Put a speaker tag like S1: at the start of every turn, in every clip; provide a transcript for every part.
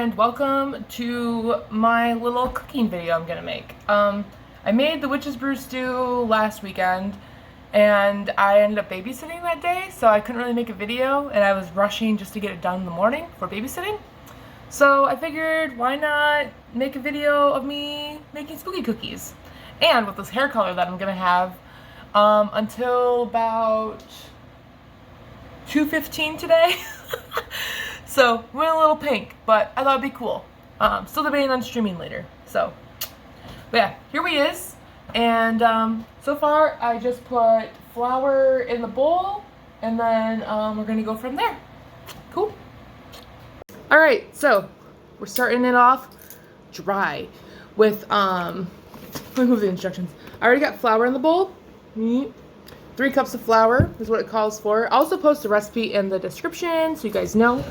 S1: and welcome to my little cooking video I'm gonna make. I made the witch's brew stew last weekend and I ended up babysitting that day, so I couldn't really make a video and I was rushing just to get it done in the morning for babysitting. So I figured, why not make a video of me making spooky cookies? And with this hair color that I'm gonna have until about 2:15 today. So we're a little pink, but I thought it'd be cool. Still debating on streaming later. So, but yeah, here we is. And so far I just put flour in the bowl, and then we're gonna go from there. Cool. All right, so we're starting it off dry with let me move the instructions. I already got flour in the bowl. 3 cups of flour is what it calls for. I'll also post the recipe in the description so you guys know.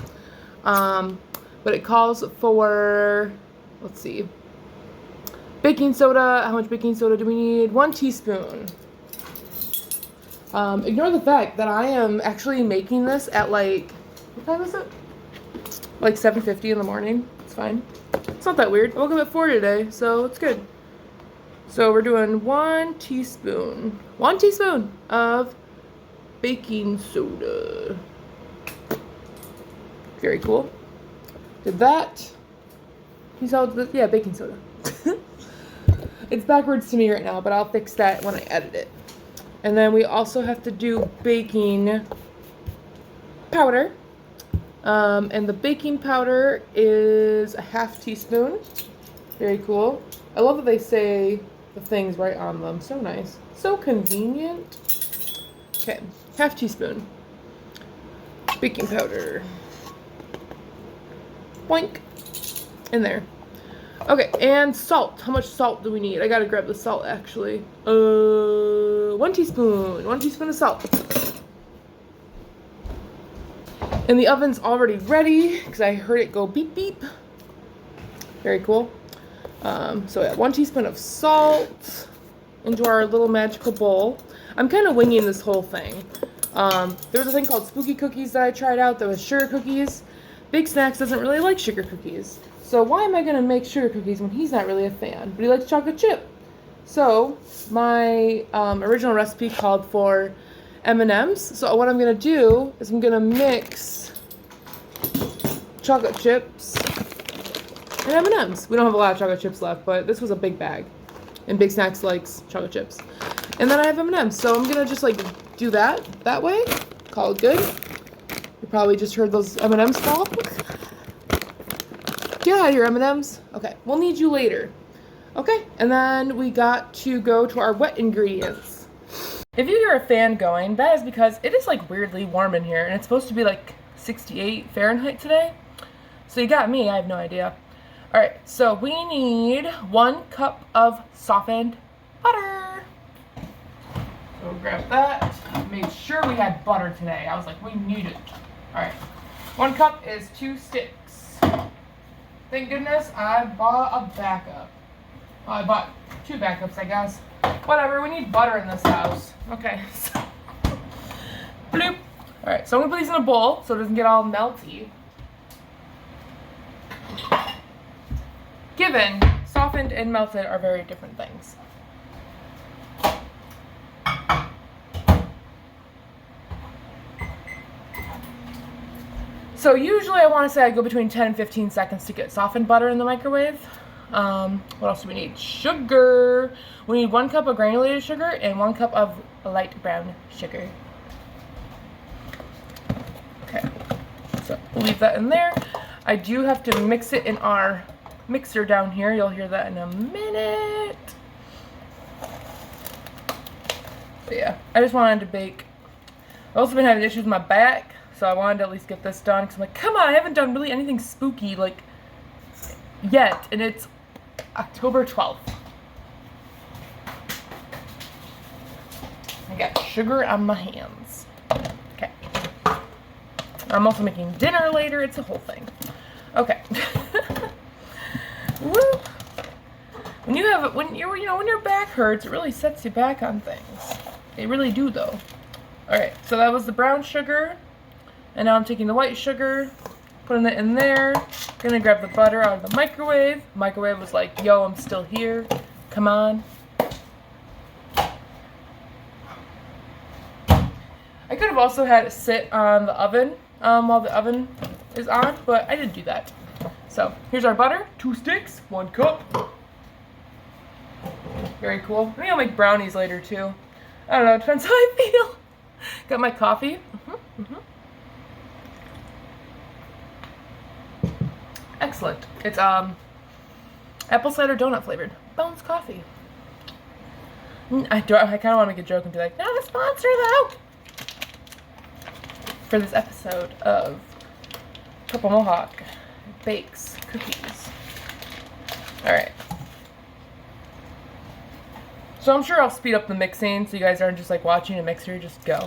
S1: But it calls for, let's see, baking soda. How much baking soda do we need? 1 teaspoon. Ignore the fact that I am actually making this at like, what time is it? Like 7:50 in the morning. It's fine. It's not that weird. I woke up at 4 today, so it's good. So we're doing 1 teaspoon. 1 teaspoon of baking soda. Very cool. Did that. You saw the, yeah, baking soda. It's backwards to me right now, but I'll fix that when I edit it. And then we also have to do baking powder. And the baking powder is a 1/2 teaspoon. Very cool. I love that they say the things right on them. So nice. So convenient. Okay, 1/2 teaspoon. Baking powder. Boink. In there. Okay, and salt. How much salt do we need? I gotta grab the salt actually. 1 teaspoon. 1 teaspoon of salt. And the oven's already ready because I heard it go beep beep. Very cool. So yeah, 1 teaspoon of salt into our little magical bowl. I'm kind of winging this whole thing. There was a thing called spooky cookies that I tried out that was sugar cookies. Big Snacks doesn't really like sugar cookies. So why am I going to make sugar cookies when he's not really a fan? But he likes chocolate chip. So my original recipe called for M&Ms. So what I'm going to do is I'm going to mix chocolate chips and M&Ms. We don't have a lot of chocolate chips left, but this was a big bag. And Big Snacks likes chocolate chips. And then I have M&Ms. So I'm going to just like do that way. Call it good. You probably just heard those M&Ms fall. Get out of here, M&Ms. Okay, we'll need you later. Okay, and then we got to go to our wet ingredients. If you hear a fan going, that is because it is like weirdly warm in here, and it's supposed to be like 68 Fahrenheit today. So you got me, I have no idea. All right, so we need 1 cup of softened butter. So we'll grab that. Made sure we had butter today. I was like, we need it. All right, 1 cup is 2 sticks. Thank goodness I bought a backup. Well, I bought 2 backups, I guess. Whatever, we need butter in this house. Okay, so bloop. All right, so I'm gonna put these in a bowl so it doesn't get all melty. Given softened and melted are very different things. So usually I want to say I go between 10 and 15 seconds to get softened butter in the microwave. What else do we need? Sugar. We need 1 cup of granulated sugar and 1 cup of light brown sugar. Okay, so we'll leave that in there. I do have to mix it in our mixer down here. You'll hear that in a minute. But yeah, I just wanted to bake. I've also been having issues with my back. So I wanted to at least get this done because I'm like, come on, I haven't done really anything spooky like yet, and it's October 12th. I got sugar on my hands. Okay. I'm also making dinner later. It's a whole thing. Okay. Woo. When your back hurts, it really sets you back on things. They really do, though. All right. So that was the brown sugar. And now I'm taking the white sugar Putting it in there. Gonna grab the butter out of the microwave. Microwave was like, yo, I'm still here. Come on. I could have also had it sit on the oven while the oven is on, but I didn't do that. So here's our butter, 2 sticks, 1 cup. Very cool. Maybe I'll make brownies later too. I don't know, it depends how I feel. Got my coffee. Excellent. It's apple cider donut flavored. Bones Coffee. I kind of want to make a joke and be like, not a sponsor though. For this episode of Purple Mohawk Bakes Cookies. Alright. So I'm sure I'll speed up the mixing so you guys aren't just like watching a mixer just go.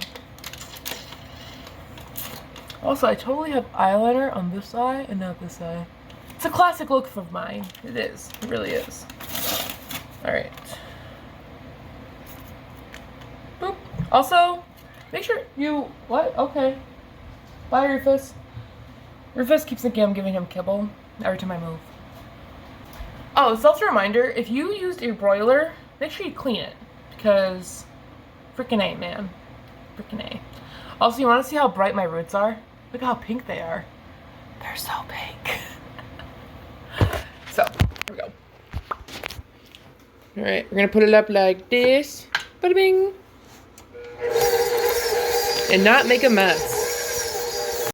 S1: Also, I totally have eyeliner on this eye and not this eye. It's a classic look of mine. It is. It really is. Alright. Boop. Also, make sure you... What? Okay. Bye, Rufus. Rufus keeps thinking I'm giving him kibble every time I move. Oh, it's also a reminder, if you used a broiler, make sure you clean it. Because... Frickin' A, man. Frickin' A. Also, you want to see how bright my roots are? Look how pink they are. They're so pink. So, here we go. Alright, we're gonna put it up like this. Bada bing. And not make a mess.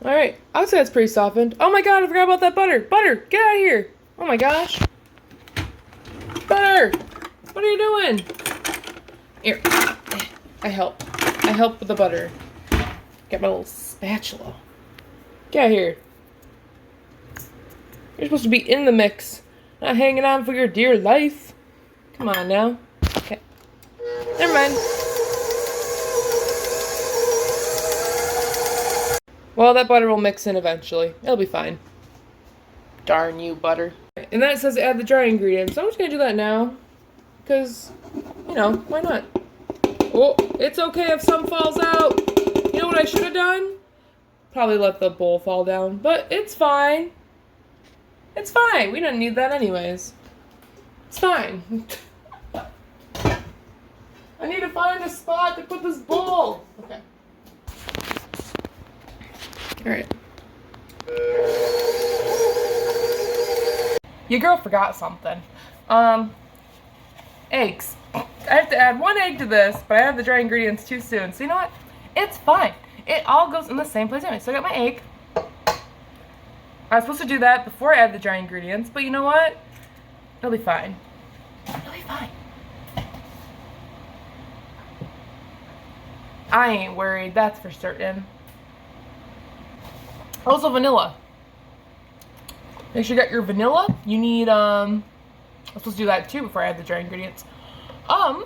S1: Alright, I would say that's pretty softened. Oh my god, I forgot about that butter. Butter, get out of here. Oh my gosh. Butter, what are you doing? Here, I help. I help with the butter. Get my little spatula. Get out of here. You're supposed to be in the mix, not hanging on for your dear life. Come on now. Okay. Never mind. Well, that butter will mix in eventually. It'll be fine. Darn you, butter. And then it says add the dry ingredients. So I'm just gonna do that now. Because, you know, why not? Oh, it's okay if some falls out. You know what I should have done? Probably let the bowl fall down. But it's fine. It's fine. We don't need that anyways. It's fine. I need to find a spot to put this bowl. Okay. Alright. Your girl forgot something. Eggs. I have to add 1 egg to this, but I have the dry ingredients too soon. So you know what? It's fine. It all goes in the same place anyway. So I got my egg. I was supposed to do that before I add the dry ingredients, but you know what? It'll be fine. It'll be fine. I ain't worried, that's for certain. Also vanilla. Make sure you got your vanilla. You need, I'm supposed to do that too before I add the dry ingredients. 2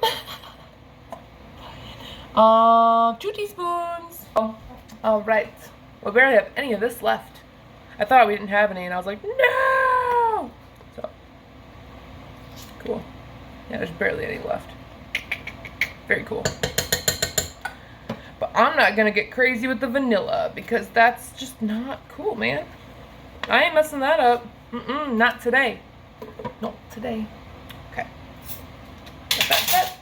S1: teaspoons. Oh, all right. We barely have any of this left. I thought we didn't have any, and I was like, no! So, cool. Yeah, there's barely any left. Very cool. But I'm not gonna get crazy with the vanilla, because that's just not cool, man. I ain't messing that up. Not today. Not today. Okay. Got that set.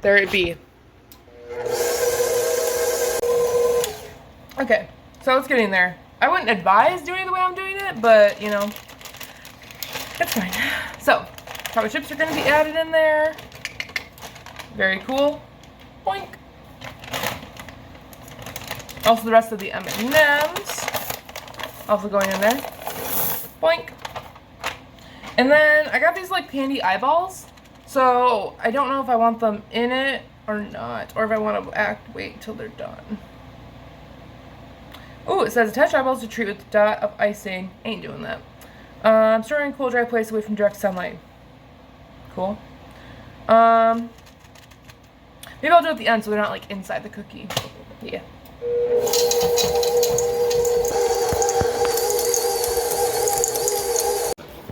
S1: There it be. Okay, so it's getting there. I wouldn't advise doing it the way I'm doing it, but, you know, it's fine. So, chocolate chips are going to be added in there. Very cool. Boink. Also, the rest of the M&Ms also going in there. Boink. And then I got these, like, candy eyeballs. So, I don't know if I want them in it or not, or if I want to wait until they're done. Oh, it says attach eyeballs to treat with a dot of icing. Ain't doing that. Store in cool, dry place away from direct sunlight. Cool. Maybe I'll do it at the end so they're not like inside the cookie. Yeah.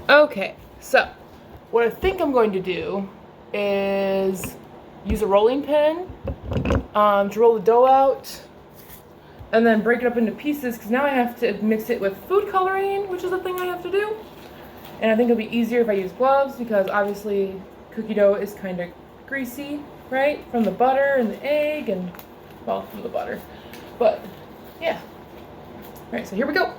S1: Okay, so what I think I'm going to do is use a rolling pin to roll the dough out and then break it up into pieces, because now I have to mix it with food coloring, which is a thing I have to do. And I think it'll be easier if I use gloves, because obviously cookie dough is kind of greasy, right? From the butter and the egg and, well, from the butter. But, yeah. Alright, so here we go.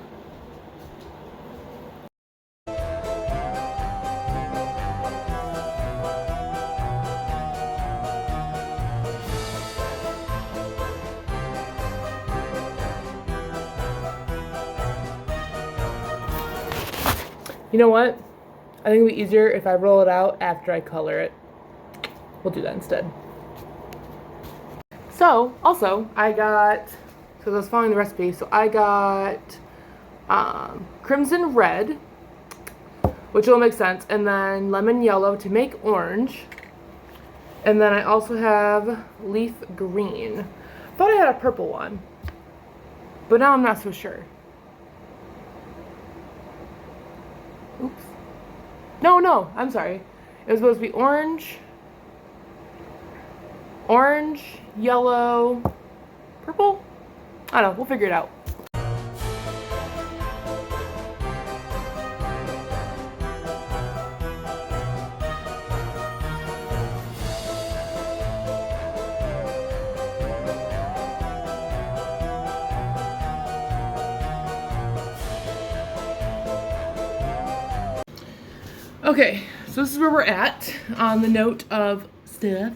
S1: You know what? I think it'll be easier if I roll it out after I color it. We'll do that instead. So, also, because I was following the recipe, so I got crimson red, which will make sense, and then lemon yellow to make orange. And then I also have leaf green. Thought I had a purple one, but now I'm not so sure. Oops. No, I'm sorry. It was supposed to be orange, yellow, purple? I don't know, we'll figure it out. Okay, so this is where we're at on the note of stuff.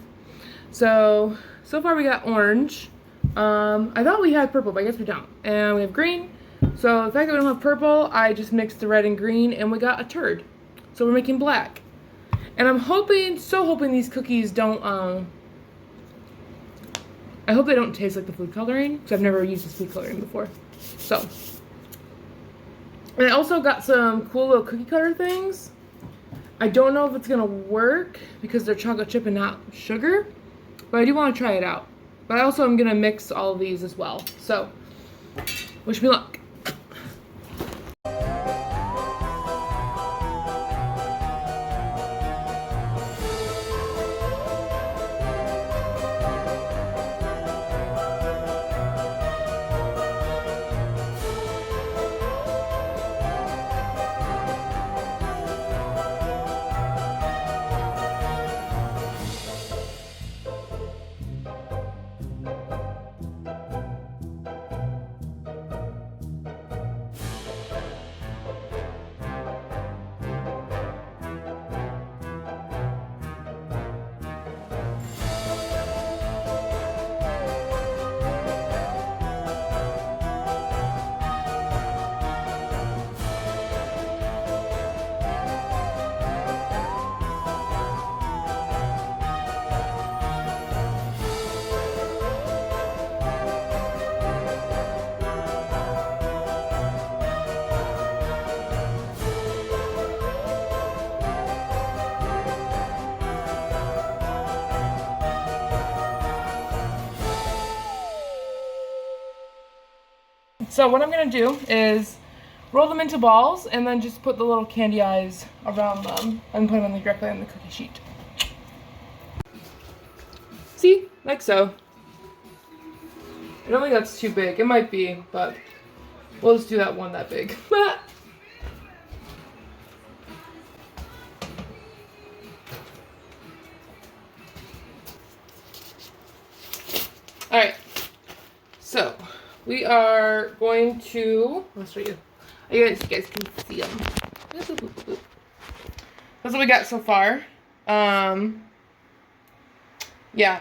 S1: So far we got orange. I thought we had purple, but I guess we don't. And we have green. So the fact that we don't have purple, I just mixed the red and green and we got a turd. So we're making black. And I'm hoping these cookies don't, I hope they don't taste like the food coloring, because I've never used this food coloring before. So, and I also got some cool little cookie cutter things. I don't know if it's gonna work because they're chocolate chip and not sugar, but I do want to try it out. But I also am gonna mix all of these as well. So, wish me luck. So what I'm going to do is roll them into balls and then just put the little candy eyes around them and put them directly on the cookie sheet. See? Like so. I don't think that's too big. It might be, but we'll just do that one that big. Alright. So we are going to, I'll show you. You guys can see them. That's what we got so far. Yeah,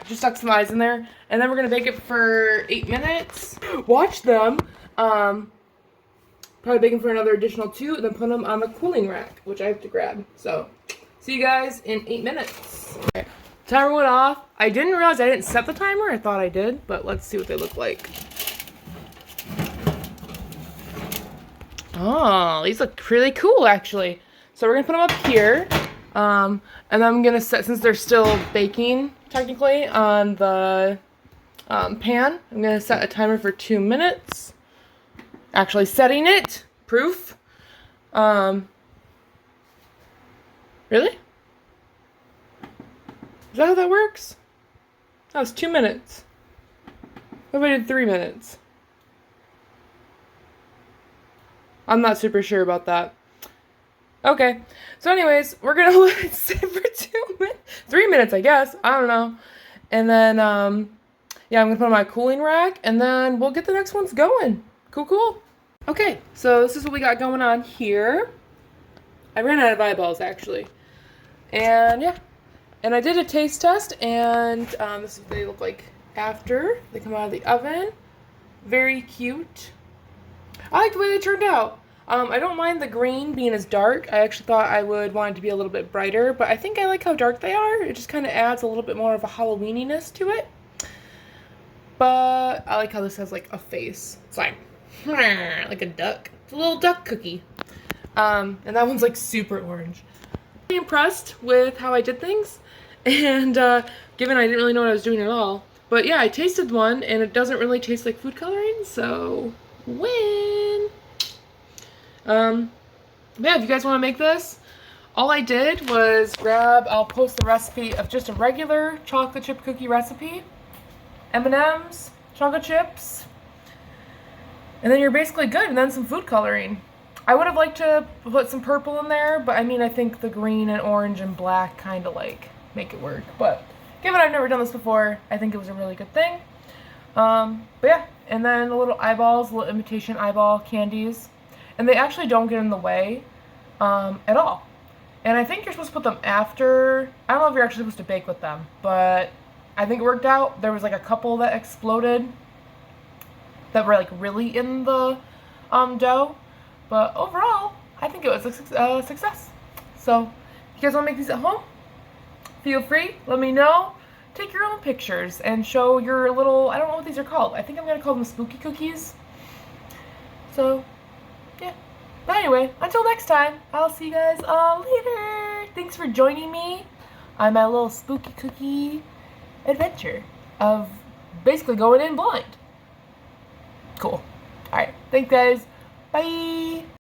S1: just stuck some eyes in there. And then we're going to bake it for 8 minutes. Watch them. Probably baking for another additional 2, and then put them on the cooling rack, which I have to grab. So, see you guys in 8 minutes. Okay. Timer went off. I didn't realize I didn't set the timer. I thought I did, but let's see what they look like. Oh, these look really cool, actually. So we're going to put them up here. And then I'm going to set, since they're still baking, technically, on the pan, I'm going to set a timer for 2 minutes. Actually setting it. Proof. Really? that how that works? That was 2 minutes. What if I did 3 minutes? I'm not super sure about that. Okay. So anyways, we're gonna let it sit for 2 minutes. 3 minutes, I guess. I don't know. And then, yeah, I'm gonna put on my cooling rack, and then we'll get the next ones going. Cool, cool. Okay, so this is what we got going on here. I ran out of eyeballs, actually. And, yeah. And I did a taste test, and this is what they look like after they come out of the oven. Very cute. I like the way they turned out. I don't mind the green being as dark. I actually thought I would want it to be a little bit brighter, but I think I like how dark they are. It just kind of adds a little bit more of a Halloweeniness to it. But I like how this has like a face. It's like a duck. It's a little duck cookie. And that one's like super orange. I'm impressed with how I did things, and given I didn't really know what I was doing at all. But yeah, I tasted one, and it doesn't really taste like food coloring, so win. Yeah, if you guys want to make this, all I did was I'll post the recipe of just a regular chocolate chip cookie recipe, M&M's, chocolate chips, and then you're basically good, and then some food coloring. I would have liked to put some purple in there, but I mean, I think the green and orange and black kind of like make it work. But given I've never done this before, I think it was a really good thing. But yeah, and then the little eyeballs, little imitation eyeball candies. And they actually don't get in the way at all. And I think you're supposed to put them after. I don't know if you're actually supposed to bake with them, but I think it worked out. There was like a couple that exploded that were like really in the dough. But overall, I think it was a success. So if you guys want to make these at home, feel free. Let me know. Take your own pictures and show your little, I don't know what these are called. I think I'm going to call them spooky cookies. So yeah. But anyway, until next time, I'll see you guys all later. Thanks for joining me on my little spooky cookie adventure of basically going in blind. Cool. Alright, thanks guys. Bye.